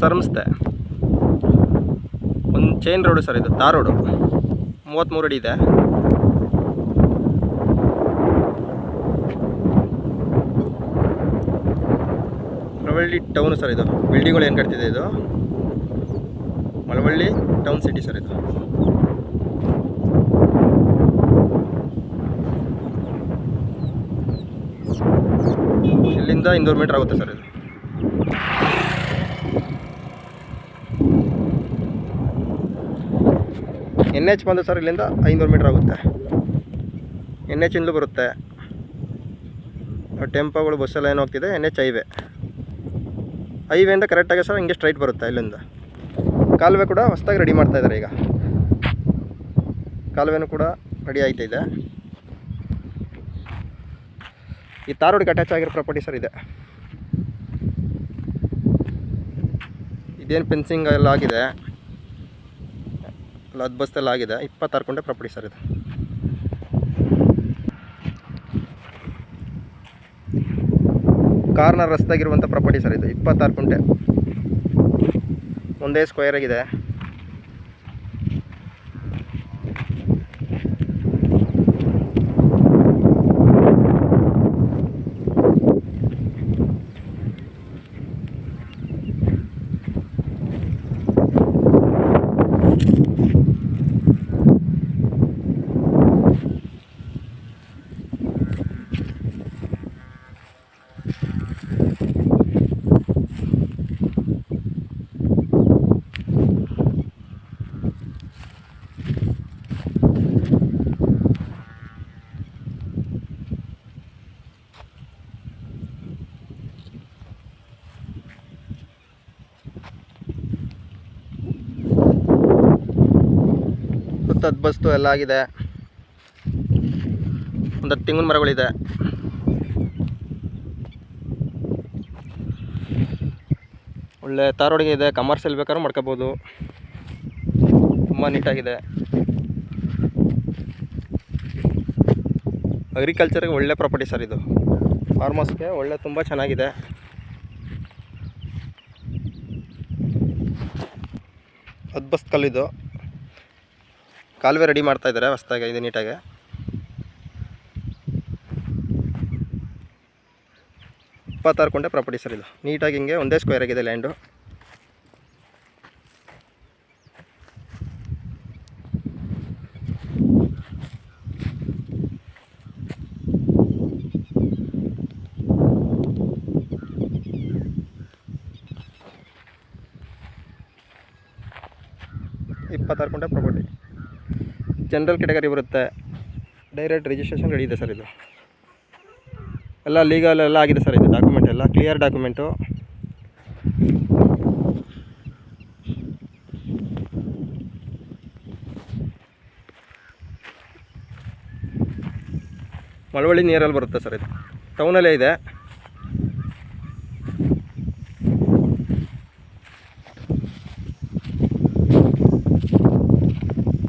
ಸರ್ಮಸ್ತೆ. ಒಂದು chain road sir, ಇದು ತಾರ್ road, 33 ಅಡಿ ಇದೆ. ಮಳವಳ್ಳಿ ಟೌನ್ ಸರ್ ಇದು. ಬಿಲ್ಡಿಂಗ್ಗಳು ಏನು ಕಟ್ತಿದೆ ಇದು ಮಳವಳ್ಳಿ ಟೌನ್ ಸಿಟಿ ಸರ್ ಇದು. ಇಲ್ಲಿಂದ 200 ಮೀಟರ್ ಆಗುತ್ತೆ ಸರ್ ಇದು. NH ಬಂದು ಸರ್ ಇಲ್ಲಿಂದ 500 ಮೀಟರ್ ಆಗುತ್ತೆ. NH ಇಂದಲೂ ಬರುತ್ತೆ ಟೆಂಪೋಗಳು, ಬಸ್ಸೆಲ್ಲ ಏನು ಹೋಗ್ತಿದೆ. NH ಹೈವೇಯಿಂದ ಕರೆಕ್ಟಾಗಿ ಸರ್ ಹಿಂಗೆ ಸ್ಟ್ರೈಟ್ ಬರುತ್ತೆ. ಇಲ್ಲಿಂದ ಕಾಲುವೆ ಕೂಡ ಹೊಸದಾಗಿ ರೆಡಿ ಮಾಡ್ತಾಯಿದ್ದಾರೆ. ಈಗ ಕಾಲುವೆನೂ ಕೂಡ ರೆಡಿ ಆಯ್ತಿದೆ. ಈ ತಾರ್ ರೋಡ್ಗೆ ಅಟ್ಯಾಚ್ ಆಗಿರೋ ಪ್ರಾಪರ್ಟಿ ಸರ್ ಇದೆ. ಇದೇನು ಫೆನ್ಸಿಂಗ್ ಎಲ್ಲ ಆಗಿದೆ, ಎಲ್ಲ ಬಸ್ತೆಲ್ಲ ಆಗಿದೆ. 26 ಗುಂಟೆ ಪ್ರಾಪರ್ಟಿ ಸರ್ ಇದು. ಕಾರ್ನರ್ ರಸ್ತೆಗಿರುವಂಥ ಪ್ರಾಪರ್ಟಿ ಸರ್ ಇದು. 26 ಗುಂಟೆ, ಒಂದೇ ಸ್ಕ್ವೇರ್ ಆಗಿದೆ. ಬಸ್ತು ಎಲ್ಲ ಆಗಿದೆ. ಒಂದು 10 ತೆಂಗಿನ ಮರಗಳಿದೆ. ಒಳ್ಳೆ ತಾರ್ ರೋಡಿಗೆ ಇದೆ. ಕಮರ್ಷಿಯಲ್ ಬೇಕಾದ್ರೂ ಮಾಡ್ಕೋಬೋದು. ತುಂಬ ನೀಟಾಗಿದೆ. ಅಗ್ರಿಕಲ್ಚರ್ಗೆ ಒಳ್ಳೆ ಪ್ರಾಪರ್ಟಿ ಸರ್ ಇದು. ಫಾರ್ಮರ್ಸ್ಗೆ ಒಳ್ಳೆ, ತುಂಬ ಚೆನ್ನಾಗಿದೆ. ಬಸ್ ಕಲ್ಲಿದು ಕಾಲುವೆ ರೆಡಿ ಮಾಡ್ತಾ ಇದ್ದಾರೆ ಹೊಸದಾಗಿ. ಇದೆ ನೀಟಾಗಿ. ಇಪ್ಪತ್ತಾರು ಗುಂಟೆ ಪ್ರಾಪರ್ಟಿ ಸರ್ ಇದು. ನೀಟಾಗಿ ಹಿಂಗೆ ಒಂದೇ ಸ್ಕ್ವೇರ್ ಆಗಿದೆ ಲ್ಯಾಂಡು. ಇಪ್ಪತ್ತಾರು ಗುಂಟೆ ಪ್ರಾಪರ್ಟಿ. ಜನರಲ್ ಕೆಟಗರಿ ಬರುತ್ತೆ. ಡೈರೆಕ್ಟ್ ರಿಜಿಸ್ಟ್ರೇಷನ್ ರೆಡಿ ಇದೆ ಸರ್ ಇದು. ಎಲ್ಲ ಲೀಗಲ್ ಎಲ್ಲ ಆಗಿದೆ ಸರ್ ಇದು. ಡಾಕ್ಯುಮೆಂಟ್ ಎಲ್ಲ ಕ್ಲಿಯರ್ ಡಾಕ್ಯುಮೆಂಟು. ಮಳವಳ್ಳಿ ನಿಯರಲ್ಲಿ ಬರುತ್ತೆ ಸರ್ ಇದು. ಟೌನಲ್ಲೇ ಇದೆ.